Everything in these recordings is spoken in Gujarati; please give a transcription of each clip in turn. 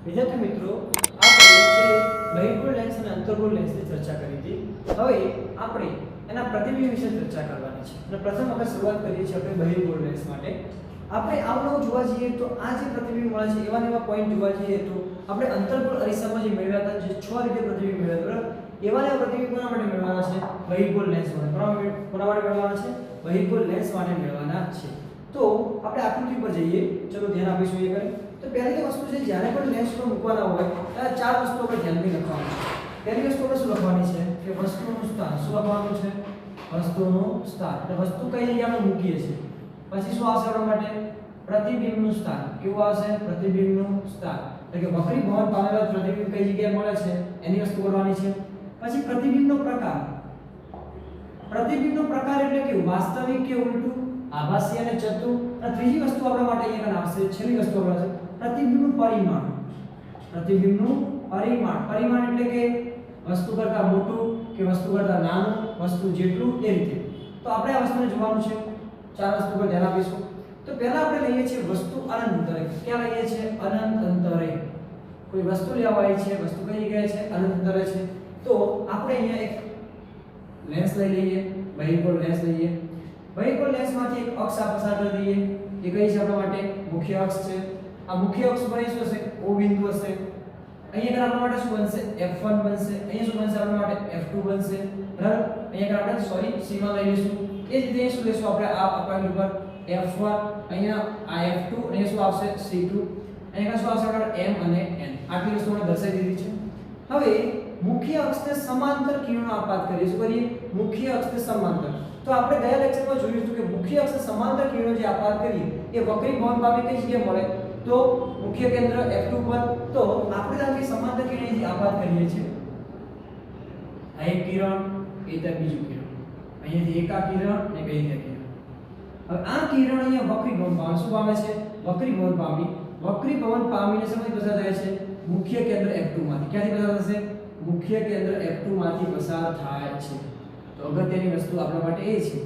વિદ્યાર્થી મિત્રો, આપણે છે બહિર્ગોળ લેન્સ અને અંતર્ગોળ લેન્સની ચર્ચા કરી હતી. હવે આપણે એના પ્રતિબિંબ વિશે ચર્ચા કરવાની છે. અને પ્રથમ આપણે શરૂઆત કરીએ છીએ આપણે બહિર્ગોળ લેન્સ માટે. આપણે આવડો જોવા જઈએ તો આ જે પ્રતિબિંબ મળે છે એવા પોઈન્ટ જોવા જઈએ તો આપણે અંતર્ગોળ અરીસામાં જે મેળવ્યા હતા, જે 6 રીતે પ્રતિબિંબ મેળવ્યા બરાબર, એવા પ્રતિબિંબ કોના માટે મેળવવાના છે? બહિર્ગોળ લેન્સ માટે. કોના માટે મેળવવાના છે? બહિર્ગોળ લેન્સ માટે મેળવવાના છે. તો આપણે આકૃતિ પર જઈએ. ચલો ધ્યાન આપીશું એ કરી. તો પહેલી વસ્તુ છે, જ્યારે પણ લેન્સ પર મૂકવાના હોય ત્યારે ચાર વસ્તુઓ પર ધ્યાનથી લખવાનું છે. પહેલી વસ્તુ આપણે શું લખવાની છે કે વસ્તુનું સ્થાન. શું લખવાનું છે? વસ્તુનું સ્થાન. એટલે વસ્તુ કઈ જગ્યામાં મૂકીએ છીએ. પછી શું આવશે આપણા માટે? પ્રતિબિંબનું સ્થાન. કેવું આવશે? પ્રતિબિંબનું સ્થાન. એટલે કે વક્રી ભવન પામેલા પ્રતિબિંબ કઈ જગ્યાએ મળે છે એની વસ્તુ કરવાની છે. પછી પ્રતિબિંબનો પ્રકાર. પ્રતિબિંબનો પ્રકાર એટલે કે વાસ્તવિક કે ઉલટું, આભાસી અને ચતુ. અને ત્રીજી વસ્તુ આપણા માટે અહીંયા આવશે, છેલ્લી વસ્તુ આપણા છે પ્રતિબિંબનું પરિમાણ. પ્રતિબિંબનું પરિમાણ. પરિમાણ એટલે કે વસ્તુ કરતાં મોટું કે વસ્તુ કરતાં નાનું, વસ્તુ જેટલું એ રીતે. તો આપણે આ વસ્તુને જોવાનું છે. ચાર વસ્તુ પર ધ્યાન આપીશું. તો પહેલા આપણે લઈએ છીએ વસ્તુ અનંત અંતરે. ક્યાં લઈએ છીએ? અનંત અંતરે. કોઈ વસ્તુ લેવાય છે, વસ્તુ કઈ જગ્યાએ છે? અનંત અંતરે છે. તો આપણે અહીંયા એક લેન્સ લઈ લઈએ, બહિર્ગોળ લેન્સ લઈએ. બહિર્ગોળ લેન્સમાંથી એક અક્ષ પસાર કરી દઈએ. એ કઈ છે આપણા માટે? મુખ્ય અક્ષ છે. આ મુખ્ય અક્ષ પર શું હશે? O બિંદુ હશે. અહીંયા આપણા માટે શું બનશે? F1 બનશે. અહીંયા શું બનશે આપણા માટે? F2 બનશે. બરાબર? અહીંયા આપણે સીમા લઈ લઈશું. એ જ રીતે શું લેશું આપણે? આ પોઈન્ટ ઉપર F1, અહીંયા આ F2, અહીંયા શું આવશે? C2. અહીંયા શું આવશે આપણા? M અને N. આટલી વસ્તુ આપણે દર્શાવી દીધી છે. હવે મુખ્ય અક્ષને સમાંતર કિરણો આપાત કરીએ. શું કરીએ? મુખ્ય અક્ષને સમાંતર. તો આપણે ગયા લેક્ચરમાં જોયું હતું કે મુખ્ય અક્ષને સમાંતર કિરણો જે આપાત કરીએ એ વક્રી ભવન પામે કઈ જગ્યાએ મળે? તો મુખ્ય કેન્દ્ર F2 પર. તો આપણે ત્યાં સમાંતર કિરણ જે આપાત કરીએ છીએ, આ એક કિરણ, એ ત્યાં બીજું કિરણ, અહીંયાથી એક આ કિરણ અને બે કિરણ. હવે આ કિરણ અહીંયા વક્રી ભવન પામે. શું પામે છે? વક્રી ભવન પામી. વક્રી ભવન પામીને સમય પસાર થાય છે મુખ્ય કેન્દ્ર F2 માંથી. ક્યાંથી પસાર થશે? મુખ્ય કેન્દ્ર F2 માંથી પસાર થાય છે. તો અગત્યની વસ્તુ આપણા માટે એ છે.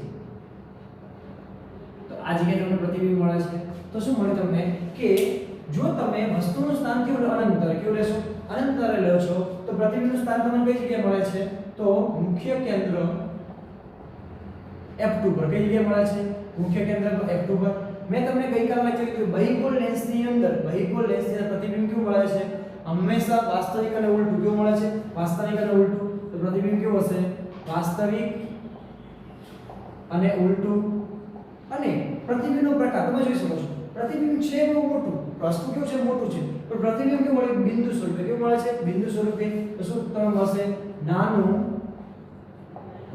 તો આ જગ્યાએ તમને પ્રતિબિંબ મળે છે. તો શું મળે તમને કે જો તમે વસ્તુનું સ્થાન કેવું અનંત અંતરે કેવું લેશો? અનંત અંતરે લો છો તો પ્રતિબિંબનું સ્થાન તમને કઈ જગ્યાએ મળે છે? તો મુખ્ય કેન્દ્ર F2 પર. કઈ જગ્યાએ મળે છે? મુખ્ય કેન્દ્ર F2 પર. મેં તમને ગઈકાલે લેક્ચર કીધું બહિર્ગોળ લેન્સની અંદર પ્રતિબિંબ કેવું મળે છે? હંમેશા વાસ્તવિક અને ઉલટું. કેવું મળે છે? વાસ્તવિક અને ઉલટું. તો પ્રતિબિંબ કેવું હશે? વાસ્તવિક અને ઉલટું. અને પ્રતિબિંબનો પ્રકાર તમે જોઈ શકો છો. પ્રતિબિંબ છે બહુ મોટું, વસ્તુ કેવું છે? મોટું છે. પણ પ્રતિબિંબ કેવું મળે? બિંદુ સ્વરૂપે. કેવું મળે છે? બિંદુ સ્વરૂપે. તો શું તમને મળશે? નાનું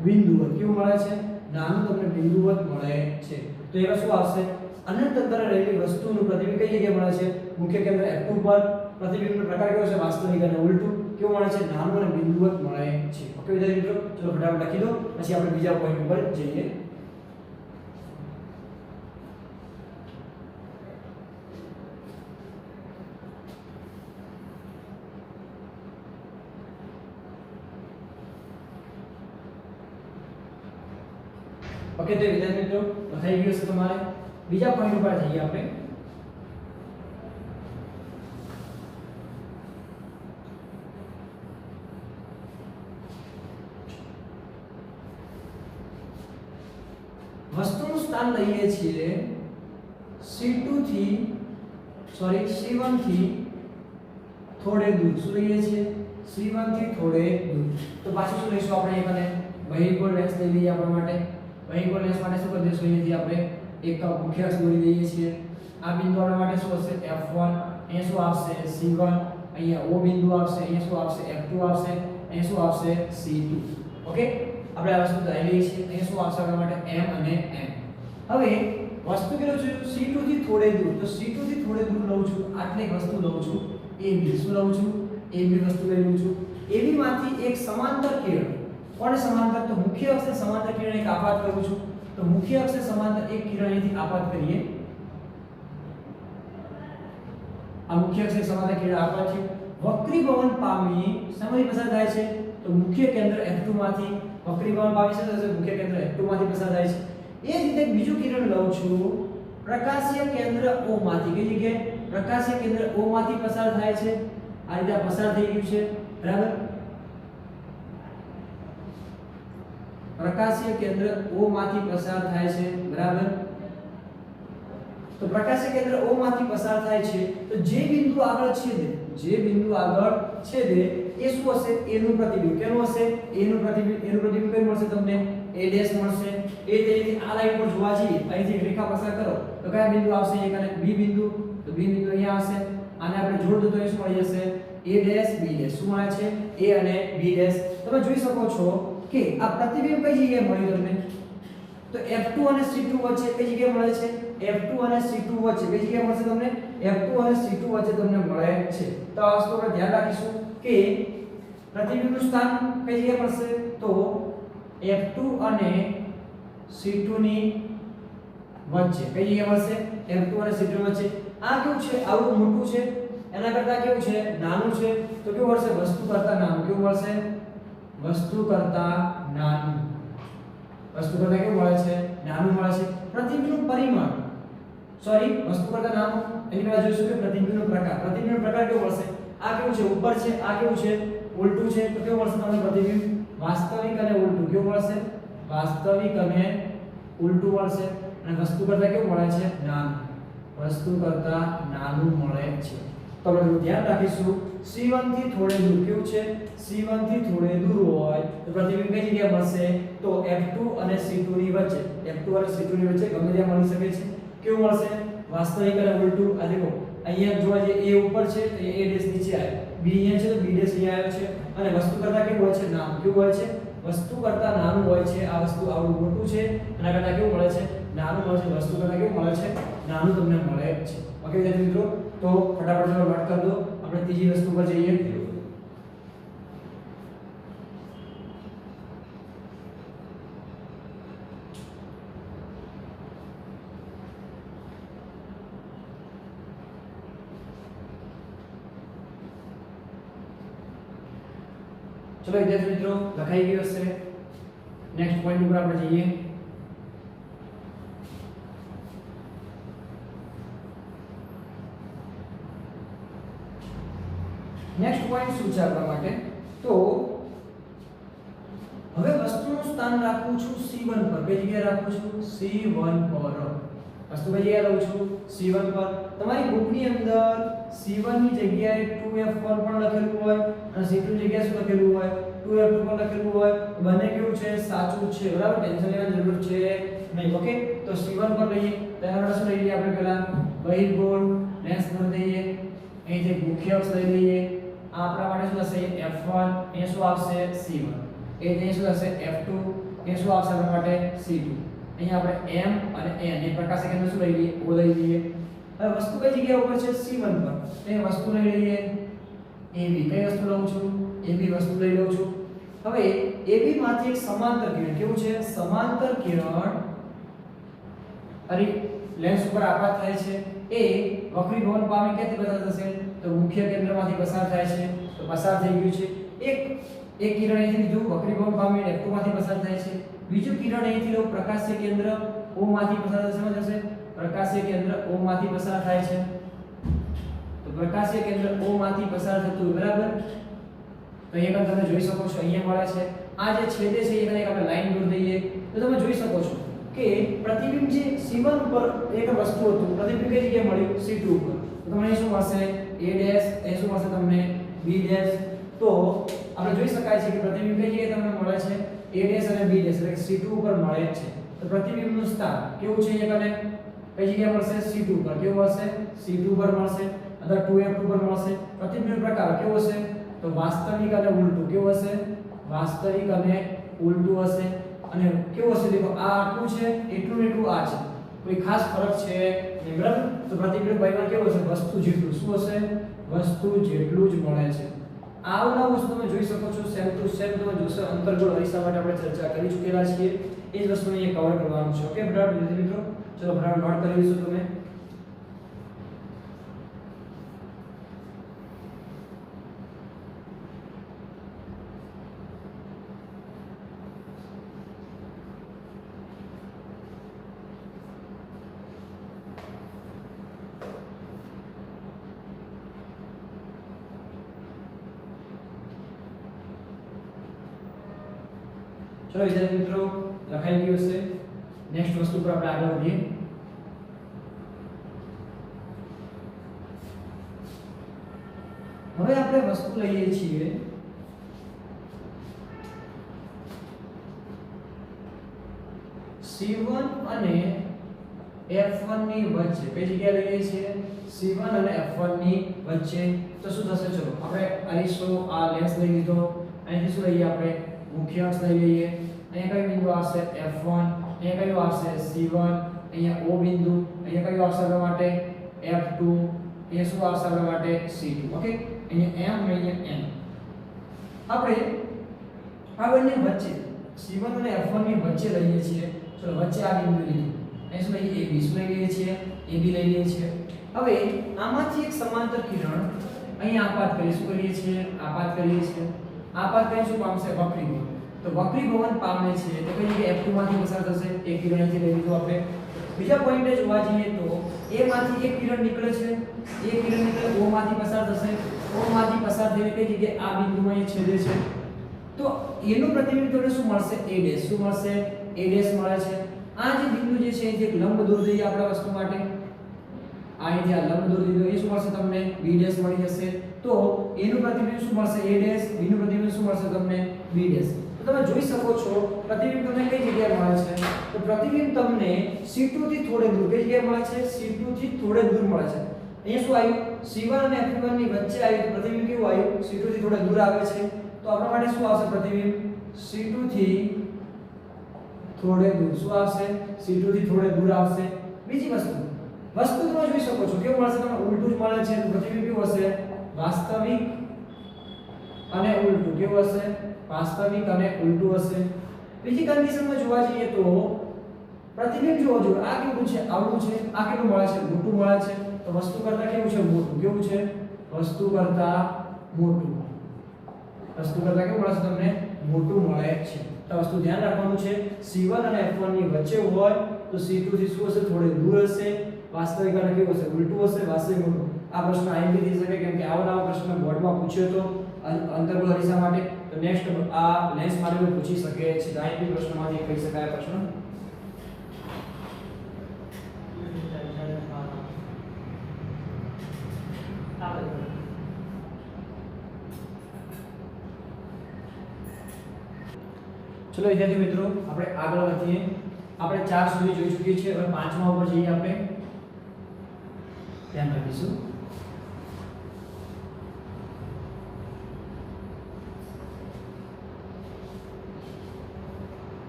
બિંદુવત. કેવું મળે છે? નાનું તમને બિંદુવત મળે છે. તો એમાં શું આવશે? અનંત અંતરે રહેલી વસ્તુનું પ્રતિબિંબ કઈ જગ્યાએ મળે છે? મુખ્ય કેન્દ્ર F2 પર. પ્રતિબિંબનો પ્રકાર કેવો છે? વાસ્તવિક અને ઉલટું. કેવું મળે છે? નાનું અને બિંદુવત મળે છે. ઓકે વિદ્યાર્થી મિત્રો, ચલો ફટાફટ લખી દો, પછી આપણે બીજા પોઈન્ટ ઉપર જઈએ. ઓકે તો વિદ્યાર્થી મિત્રો થઈ ગયું છે તમારે. બીજા પોઈન્ટ ઉપર જઈએ આપણે. વસ્તુનું સ્થાન લઈએ છીએ C1 થી થોડે દૂર. શું લઈએ છીએ? C1 થી થોડે દૂર. તો પાછું શું લઈશું આપણે? એકને બહિર્ગોળ લેન્સ લઈ લઈએ આપણા માટે. બહિર્ગોળ લેન્સ માટે શું કરી દઈશું? અહીંયાથી આપણે એક મુખ્ય અક્ષ દોરી દઈએ છીએ. આ બિંદુ આપણા માટે શું હશે? F1. અહીંયા શું આવશે? C1. અહીંયા O બિંદુ આવશે. અહીંયા શું આવશે? F2 આવશે. અહીંયા શું આવશે? C2. ઓકે, આપણે આ વસ્તુ લઈ લઈએ છીએ. અહીંયા શું આવશે આપણા માટે? M અને N. હવે વસ્તુ કેટલું છે? C2 થી થોડે દૂર. તો C2 થી થોડે દૂર લઉં છું. આટલી વસ્તુ લઉં છું. AB. શું લઉં છું? AB વસ્તુ લઈ લઉં છું. AB માંથી એક સમાંતર કિરણ. કોને સમાંતર? તો મુખ્ય અક્ષને સમાંતર કિરણ એક આપાત કરું છું. તો મુખ્ય અક્ષને સમાંતર એક કિરણ અહીંથી આપાત કરીએ. આ મુખ્ય અક્ષને સમાંતર કિરણ આપાત છે. વક્રી ભવન પામી સમય પસાર થાય છે. તો મુખ્ય કેન્દ્ર F2 માંથી વક્રી ભવન પામી છે. મુખ્ય કેન્દ્ર F2 માંથી પસાર થાય છે. એ જ રીતે બીજું કિરણ લઉં છું પ્રકાશીય કેન્દ્ર O માંથી. કઈ જગ્યાએ? પ્રકાશીય કેન્દ્ર O માંથી પસાર થાય છે, આ રીતે પસાર થઈ ગયું છે, બરાબર. પ્રકાશીય કેન્દ્ર O માંથી પસાર થાય છે, બરાબર. તો પ્રકાશીય કેન્દ્ર O માંથી પસાર થાય છે તો જે બિંદુ આગળ છેદે એ શું હશે? A નું પ્રતિબિંબ. કેનું હશે? A નું પ્રતિબિંબ. A નું પ્રતિબિંબ કઈ મળશે તમને? A ડેશ મળશે. એ રીતે આ લાઈન પર જોવા જઈએ, અહીંથી રેખા પસાર કરો તો કયા બિંદુ આવશે? એક અને B બિંદુ. તો B બિંદુ અહીંયા આવશે. આને આપણે જોડ દો તો એ શું મળી જશે? A dash B dash. શું મળે છે? A અને B ડેશ. તમે જોઈ શકો છો કે આ પ્રતિબિંબ કઈ જગ્યાએ મળ્યું તમને? તો F2 અને C2 વચ્ચે કઈ જગ્યાએ મળે છે? F2 અને C2 વચ્ચે કઈ જગ્યાએ મળશે તમને? F2 અને C2 વચ્ચે તમને મળે છે. તો આ વસ્તુ આપણે ધ્યાન રાખીશું કે પ્રતિબિંબનું સ્થાન કઈ જગ્યાએ મળશે? તો F2 અને C2 ની વચ્ચે કઈ જગ્યાએ મળશે? F2 અને C2 વચ્ચે. આ કેવું છે? આવું મોટું છે, એના કરતા કેવું છે? નાનું છે. તો કેવું મળશે? વસ્તુ કરતા નાનું. કેવું મળશે? વસ્તુ કરતા નાનું. વસ્તુ કરતા કેવું મળે છે? નાનું મળે છે. પ્રતિબિંબનું પરિમાણ વસ્તુ કરતા નાનું. એની પહેલા જોઈશું કે પ્રતિબિંબનો પ્રકાર. પ્રતિબિંબનો પ્રકાર કેવો મળશે? આ કેવું છે? ઉપર છે. આ કેવું છે? ઉલટું છે. તો કેવું મળશે તમને પ્રતિબિંબ? વાસ્તવિક અને ઉલટું. કેવું મળશે? વાસ્તવિક અને ઉલટું મળશે. અને વસ્તુ કરતા કેવું મળે છે? નાનું. વસ્તુ કરતા નાનું મળે છે. તો આપણે ધ્યાન રાખીશું C1 થી થોડે દૂર. કેવું છે? C1 થી થોડે દૂર હોય તો પ્રતિબિંબ કઈ જગ્યાએ મળશે? તો F2 અને C2 ની વચ્ચે. F2 અને C2 ની વચ્ચે ગમે ત્યાં મળી શકે છે. કેવું મળશે? વાસ્તવિક અને ઉલટું. આ દેખો અહીંયા જોવા જઈએ A ઉપર છે તો A ડેશ નીચે આવે, B અહીંયા છે તો B ડેશ અહીંયા આવ્યો છે. અને વસ્તુ કરતા કેવું હોય છે? નાનું. કેવું હોય છે? વસ્તુ કરતા નાનું હોય છે. આ વસ્તુ આવડું મોટું છે, એના કરતા કેવું મળે છે? નાનું મળે છે. વસ્તુ કરતા કેવું મળે છે? નાનું તમને મળે છે. ઓકે વિદ્યાર્થી મિત્રો, તો ફટાફટ નોટ કરી દો. આપણે ત્રીજી વસ્તુ પર જઈએ. ચલો વિદ્યાર્થી મિત્રો, લખાઈ ગયું હશે. નેક્સ્ટ પોઈન્ટ ઉપર આપણે જઈએ. નેક્સ્ટ પોઈન્ટ શું છે આપણા માટે? તો હવે વસ્તુનું સ્થાન રાખું છું C1 પર. કઈ જગ્યાએ રાખું છું? C1 પર. વસ્તુ કઈ જગ્યાએ લઉં છું? C1 પર. તમારી બુકની અંદર C1 ની જગ્યાએ 2F1 પણ લખેલું હોય અને C2 ની જગ્યાએ શું લખેલું હોય? 2F2 પણ લખેલું હોય. બંને કેવું છે? સાચું છે. બરાબર, ટેન્શન લેવાની જરૂર છે નહીં. ઓકે, તો C1 પર લઈએ. તેના માટે શું લઈ લઈએ આપણે? પહેલા બહિર્ગોળ લેન્સ દોરી દઈએ. અહીંથી મુખ્ય અક્ષ લઈ લઈએ. આ આપણા માટે શું થશે? F1. એ શું આવશે? C1. એ શું થશે? F2. એ શું આવશે આપણા માટે? C2. અહીંયા આપણે M અને N એ પ્રકાશક કેન્દ્ર શું લઈ લઈએ? O લઈ લઈએ. હવે વસ્તુ કઈ જગ્યાએ ઉપર છે? C1 પર. એ વસ્તુ લઈ લઈએ AB. કઈ વસ્તુ લઉં છું? AB વસ્તુ લઈ લઉં છું. હવે AB માંથી એક સમાંતર કિરણ. કેવું છે? સમાંતર કિરણ લેન્સ ઉપર આઘાત થાય છે. એ વક્રીભવન પામી ક્યાંથી પસાર થશે? તો મુખ્ય કેન્દ્રમાંથી પસાર થાય છે. તો પસાર થઈ ગયું છે. એક કિરણ અહીંથી લીધું, વક્રીભવન પામી F2 માંથી પસાર થાય છે. બીજું કિરણ અહીંથી લો, પ્રકાશીય કેન્દ્ર O માંથી પસાર થશે. પ્રકાશીય કેન્દ્ર O માંથી પસાર થાય છે. તો પ્રકાશીય કેન્દ્ર O માંથી પસાર થતું, બરાબર. તો અહીંયા તમે જોઈ શકો છો, અહીંયા મળે છે. આ જે છેદે છે એને આપણે લાઈન દોરી દઈએ તો તમે જોઈ શકો છો કે પ્રતિબિંબ જે C1 પર એક વસ્તુ હતું, પ્રતિબિંબ કઈ જગ્યાએ મળ્યું? C2 ઉપર. તો તમને શું મળશે? A dash. એ શું મળશે તમને? B dash. તો આપણે જોઈ શકાય છે કે પ્રતિબિંબ કઈ જગ્યાએ તમને મળે છે? A ડેશ અને B ડેશ, એટલે કે C2 ઉપર મળે છે. તો પ્રતિબિંબનું સ્થાન કેવું છે? અહીંયા કને કઈ જગ્યાએ મળશે? C2 ઉપર. કેવું મળશે? C2 ઉપર મળશે અથવા 2F2 પર મળશે. પ્રતિબિંબ પ્રકાર કેવો હશે? તો વાસ્તવિક અને ઉલટું. કેવું હશે? વાસ્તવિક અને ઉલટું હશે. અને કેવું હશે? દેખો આ આટલું છે, એટલું એટલું આ છે, કોઈ ખાસ ફરક છે નહીં, બરાબર. તો પ્રતિબિંબ પરિમાણ કેવું હશે? વસ્તુ જેટલું. શું હશે? વસ્તુ જેટલું જ મળે છે. આવના વસ્તુ તમે જોઈ શકો છો, સેમ ટુ સેમ તમે જોશો. અંતર્ગોળ અરીસા માટે આપણે ચર્ચા કરી ચૂકેલા છીએ. એ જ વસ્તુને અહીંયા કવર કરવાનું છે. ઓકે બરાબર વિદ્યાર્થી મિત્રો, ચલો બરાબર નોટ કરી લઈશું તમે. ચલો વિદ્યાર્થી મિત્રો લખાઈ ગયું હશે. નેક્સ્ટ વસ્તુ પર આપણે આગળ વધીએ. હવે આપણે વસ્તુ લઈએ છીએ C1 અને F1 ની વચ્ચે. કઈ જગ્યાએ લઈએ છીએ? C1 અને F1 ની વચ્ચે. તો શું થશે? ચલો આપણે અહીં આ લેન્સ લઈ લીધો. અહીંથી શું લઈએ આપણે? મુખ્ય અક્ષ લઈ લઈએ. અહીંયા કયું બિંદુ આવશે? F1. અહીંયા કયું આવશે? C1. અહીંયા O બિંદુ. અહીંયા કયું આવશે આપણા માટે? F2. અહીંયા શું આવશે આપણા માટે? C2. ઓકે, અહીંયા M, અહીંયા N. આપણે આ બંને વચ્ચે C1 અને F1 ની વચ્ચે લઈએ છીએ. ચલો વચ્ચે આ બિંદુ લીધું. અહીં શું લઈએ? AB. શું લઈ લઈએ છીએ? AB લઈ લઈએ છીએ. હવે આમાંથી એક સમાંતર કિરણ અહીં આપાત કરીએ. શું કરીએ છીએ? આપાત કરીએ છીએ. આપાત કરીને શું પામશે? વક્રીભવન. તો વક્રીભવન પામે છે તો કઈ જગ્યાએ F2 માંથી પસાર થશે. એક કિરણ અહીંથી લઈ લીધું આપણે. બીજા પોઈન્ટે જોવા જઈએ તો A માંથી એક કિરણ નીકળે છે. એક કિરણ નીકળે O માંથી પસાર થશે. O માંથી પસાર થઈને કઈ જગ્યાએ આ બિંદુમાં એ છેદે છે. તો એનું પ્રતિબિંબ તમને શું મળશે? A'. શું મળશે? A' મળે છે. આ જે બિંદુ જે છે એ એક લંબ દોર દઈએ આપણે વસ્તુ માટે. અહીંથી આ લંબ દોર દીધો. એ શું મળશે તમને? B' મળી જશે. તો એનું પ્રતિબિંબ શું મળશે? A'. B નું પ્રતિબિંબ શું મળશે તમને? B'. તો તમે જોઈ શકો છો પ્રતિબિંબ તમને કઈ જગ્યાએ મળે છે? તો પ્રતિબિંબ તમને C2 થી થોડે દૂર. કઈ જગ્યાએ મળે છે? C2 થી થોડે દૂર મળે છે. અહીંયા શું આવ્યું? C1 અને F1 ની વચ્ચે આવ્યું. પ્રતિબિંબ કેવું આવ્યું? C2 થી થોડે દૂર આવે છે. તો આપણા માટે શું આવશે પ્રતિબિંબ? C2 થી થોડે દૂર. શું આવશે? C2 થી થોડે દૂર આવશે. બીજી વસ્તુ તમે જોઈ શકો છો કેવું મળશે તમને? ઉલટું જ મળે છે. તો પ્રતિબિંબ કેવું હશે? વાસ્તવિક અને ઉલટું. કેવું હશે? વાસ્તવિક અને ઉલટું હશે. બીજી કન્ડિશનમાં જોવા જઈએ તો પ્રતિબિંબ જો આ કેવું છે? આવડું છે. આ કેટલું મળે છે? મોટું મળે છે. તો વસ્તુ કરતા કેવું છે? મોટું. કેવું છે? વસ્તુ કરતા મોટું. વસ્તુ કરતા કેવું મળે છે તમને? મોટું મળે છે. તો વસ્તુ ધ્યાન રાખવાનું છે C1 અને F1 ની વચ્ચે હોય તો C2 થી શું હશે? થોડે દૂર હશે. વાસ્તવિક અને કેવું હશે? ઉલટું હશે. વાસ્તવિક મોટું. આ પ્રશ્ન આઈએમપી થઈ શકે કેમ કે આવો પ્રશ્ન બોર્ડમાં પૂછ્યો તો અંતર્ગોળ અરીસા માટે. તો નેક્સ્ટ આ લેન્સ માટે પૂછી શકે છે. તો આઈએમપી પ્રશ્નમાંથી કહી શકાય પ્રશ્ન. ચલો વિદ્યાર્થી મિત્રો આપણે આગળ વધીએ. આપણે 4 સુધી જોઈ ચૂકીએ છીએ. હવે 5મા ઉપર જઈએ આપણે. ધ્યાન રાખીશું.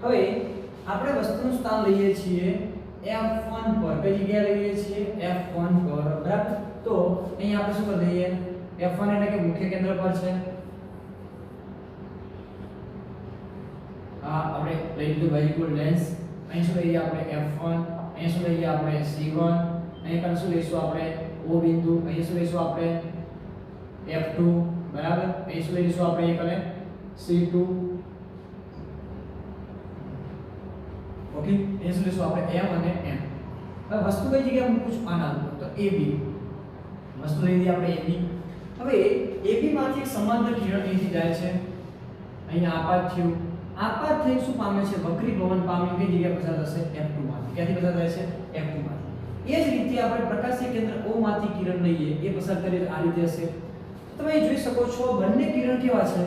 હવે આપણે વસ્તુનું સ્થાન લઈએ છીએ F1 પર. કઈ જગ્યાએ લઈએ છીએ? F1 પર. બરાબર. તો અહીં આપણે શું કરી દઈએ? F1 એટલે કે મુખ્ય કેન્દ્ર પર છે. આપણે લઈ લીધું બાજુકોણ લેન્સ. અહીં શું લઈએ આપણે? F1. અહીં શું લઈએ આપણે? C1. અહીં પણ શું લઈશું આપણે? O બિંદુ. અહીં શું લઈશું આપણે? F2. બરાબર. અહીં શું લઈશું આપણે? એક અને C2. ઓકે. અહીં શું લઈશું આપણે? M અને N. હવે વસ્તુ કઈ જગ્યાએ મૂકું છું? આના ઉપર. તો AB. વસ્તુ લઈ લઈએ આપણે AB. હવે AB માંથી એક સમાંતર કિરણ અહીંથી જાય છે. અહીંયા આપાત થયું. આપાત થઈ શું પામે છે? વક્રીભવન પામી કઈ જગ્યાએ પસાર થશે? F2 માંથી. ક્યાંથી પસાર થાય છે? F2 માંથી. એ જ રીતે આપણે પ્રકાશીય કેન્દ્ર O માંથી કિરણ લઈએ. એ પસાર કરીએ આ રીતે હશે. તમે જોઈ શકો છો બંને કિરણ કેવા છે?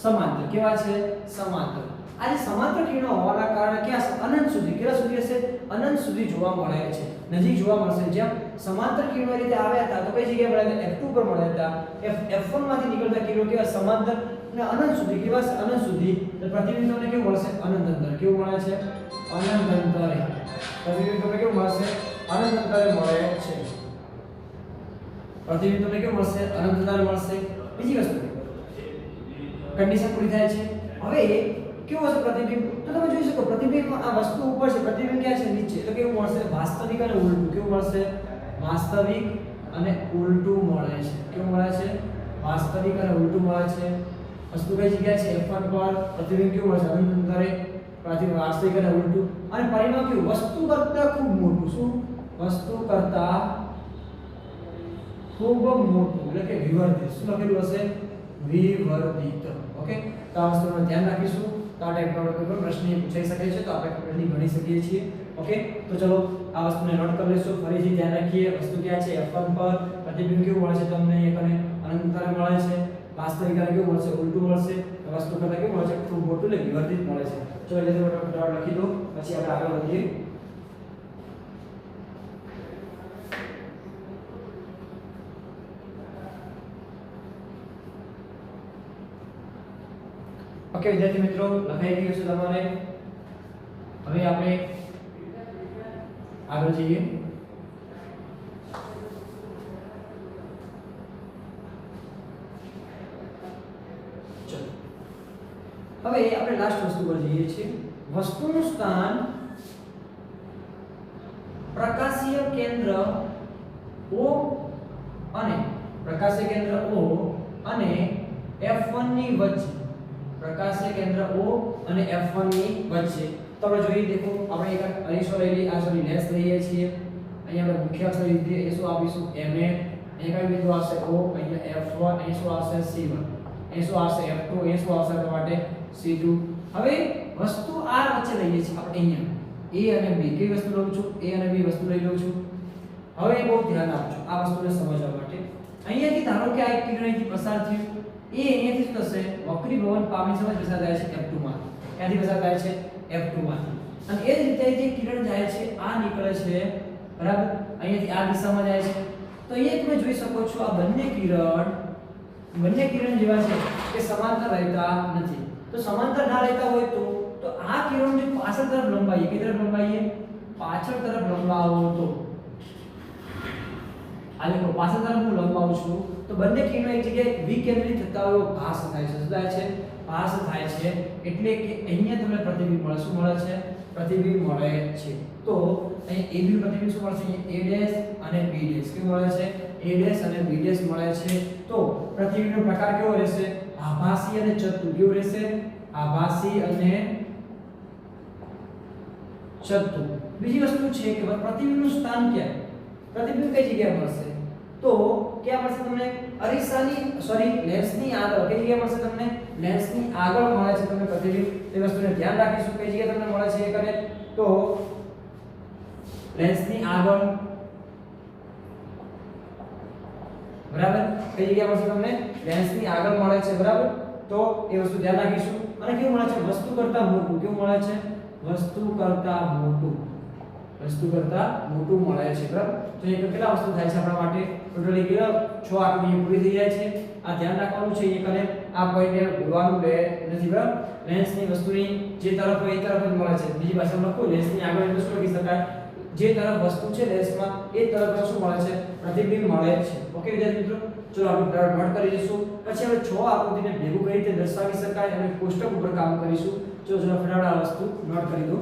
સમાંતર. કેવા છે? સમાંતર. આ જે સમાંતર કિરણો હોવાના કારણે ક્યાં અનંત સુધી, કેટલા સુધી હશે? અનંત સુધી જોવા મળે છે. નજીક જોવા મળશે. જેમ સમાંતર કિરણો રીતે આવ્યા હતા તો કઈ જગ્યાએ મળ્યા હતા? F2 પર મળ્યા હતા. F1 માંથી નીકળતા કિરણો કેવા? સમાંતર અને અનંત સુધી. કેવા છે? અનંત સુધી. તો પ્રતિબિંબ તમને કેવું મળશે? અનંત અંતર. કેવું મળે છે? અનંત અંતરે. પ્રતિબિંબ તમને કેવું મળશે? અનંત અંતરે મળે છે. પ્રતિબિંબ તમને કેવું મળશે? અનંત અંતરે મળશે. બીજી વસ્તુ કન્ડિશન પૂરી થાય છે. હવે કેવું હશે પ્રતિબિંબ? તો તમે જોઈ શકો પ્રતિબિંબ આ વસ્તુ ઉપર છે. પ્રતિબિંબ ક્યાં છે? નીચે. તો કેવું મળશે? વાસ્તવિક અને ઉલટું. કેવું મળશે? વાસ્તવિક અને ઉલટું મળે છે. કેવું મળે છે? વાસ્તવિક અને ઉલટું મળે છે. વસ્તુ કઈ જગ્યાએ છે? F1 પર. પ્રતિબિંબ કેવું મળશે? અનંત અંતરે. પ્રતિબિંબ વાસ્તવિક અને ઉલટું. અને પરિમાણ કેવું? વસ્તુ કરતા ખૂબ મોટું. શું? વસ્તુ કરતા ખૂબ મોટું એટલે કે વિવર્ધિત. શું લખેલું હશે? વિવર્ધિત. ઓકે. તો આ વસ્તુનું ધ્યાન રાખીશું. તો આ ટાઈપનો કોઈ પણ પ્રશ્ન પૂછાઈ શકે છે, તો આપણે કમ્પ્લીટલી ગણી શકીએ છીએ. ઓકે, તો ચલો આ વસ્તુને નોટ કરી લેશું. ફરીથી ધ્યાન રાખીએ, વસ્તુ ક્યાં છે f1 પર પ્રતિબિંબ કેવું મળે છે તમને, એક અને અનંતરે મળે છે. વાસ્તવિક કેવું મળશે, ઉલટું મળશે. વસ્તુ કરતા કેવું મળે છે, ખૂબ મોટું એટલે વિવર્ધિત મળે છે. ચલો એટલે ફટાફટ લખી દો, પછી આપણે આગળ વધીએ. ઓકે વિદ્યાર્થી મિત્રો, લખાઈ ગયું છે તમારે. હવે આપણે આગળ જઈએ. ચલો હવે આપણે લાસ્ટ વસ્તુ પર જઈએ છીએ. વસ્તુનું સ્થાન પ્રકાશીય કેન્દ્ર O અને પ્રકાશીય કેન્દ્ર O અને F1 ની વચ્ચે, પ્રકાશીય કેન્દ્ર O અને F1 ની વચ્ચે. તો આપણે જોઈએ, દેખો આપણે એક અરીસો લઈ લઈએ, આ સોરી લેન્સ લઈએ છીએ. અહીંયા આપણે મુખ્ય અક્ષર લીધે એ શું આપીશું, Ma. અહીંયા કઈ બિંદુ આવશે O, અહીંયા F1, અહીં શું આવશે C1, અહીં શું આવશે F2, અહીં શું આવશે આપણા માટે C2. હવે વસ્તુ આ વચ્ચે લઈએ છીએ આપણે, અહીંયા A અને B. કઈ વસ્તુ લઉં છું, A અને B વસ્તુ લઈ લઉં છું. હવે બહુ ધ્યાન આપજો આ વસ્તુને સમજવા માટે. અહીંયાથી ધારો કે આ એક કિરણ અહીંથી પસાર થયું, એ અહીંયાથી શું થશે, વક્રીભવન પામી સમજ પસાર થાય છે F2 માં. ક્યાંથી પસાર થાય છે, F2 માંથી. અને એ જ રીતે જે કિરણ જાય છે આ નીકળે છે, બરાબર, અહીંયાથી આ દિશામાં જાય છે. તો અહીંયા તમે જોઈ શકો છો આ બંને કિરણ જેવા છે કે સમાંતર રહેતા નથી. તો સમાંતર ના રહેતા હોય તો આ કિરણ જે પાછળ તરફ લંબાઈએ, કઈ તરફ લંબાઈએ, પાછળ તરફ લંબાવો તો આ દેખો પાછળ તરફ હું લંબાવું છું તો બંને કિરણો એક જગ્યાએ વિકેન્દ્રિત થતા હોય ભાસ થાય છે. શું થાય છે, ભાસ થાય છે. એટલે કે અહીંયા તમને પ્રતિબિંબ મળે. શું મળે છે, પ્રતિબિંબ મળે છે. તો અહીં AB પ્રતિબિંબ શું મળશે, A' અને B'. કેવું મળે છે, A' અને B' મળે છે. તો પ્રતિબિંબનો પ્રકાર કેવો રહેશે, આભાસી અને ચત્તુ. કેવું રહેશે, આભાસી અને ચત્તુ. બીજી વસ્તુ છે કે પ્રતિબિંબનું સ્થાન ક્યાં, પ્રતિબિંબ કઈ જગ્યાએ મળશે, તો ક્યાં મળશે તમને, અરીસાની સોરી લેન્સની આગળ. કઈ જગ્યાએ મળશે તમને, લેન્સની આગળ મળે છે તમને પ્રતિબિંબ. તે વસ્તુને ધ્યાન રાખીશું કઈ જગ્યાએ તમને મળે છે એ કરે. તો લેન્સની આગળ, બરાબર, કઈ જગ્યાએ મળશે તમને, લેન્સની આગળ મળે છે, બરાબર. તો એ વસ્તુ ધ્યાન રાખીશું. અને કેવું મળે છે, વસ્તુ કરતા મોટું. કેવું મળે છે, વસ્તુ કરતા મોટું. વસ્તુ કરતા મોટું મળે છે, બરાબર. તો એ કેટલા વસ્તુ થાય છે આપણા માટે, ટોટલી કેટલા 6 આકૃતિ પૂરી થઈ જાય છે. આ ધ્યાન રાખવાનું છે, એ કને આ પોઈન્ટને ભૂલવાનું નથી, બરાબર. લેન્સની વસ્તુની જે તરફ હોય એ તરફ જ મળે છે. બીજી ભાષામાં લખો, લેન્સની આગળ એટલે શું લખી શકાય, જે તરફ વસ્તુ છે લેન્સમાં એ તરફ શું મળે છે, પ્રતિબિંબ મળે છે. ઓકે વિદ્યાર્થી મિત્રો, ચલો આપણે નોટ કરી લઈશું. પછી હવે 6 આકૃતિને ભેગું કઈ રીતે દર્શાવી શકાય અને કોષ્ટક ઉપર કામ કરીશું. ચલો ફટાફટ આ વસ્તુ નોટ કરી દો.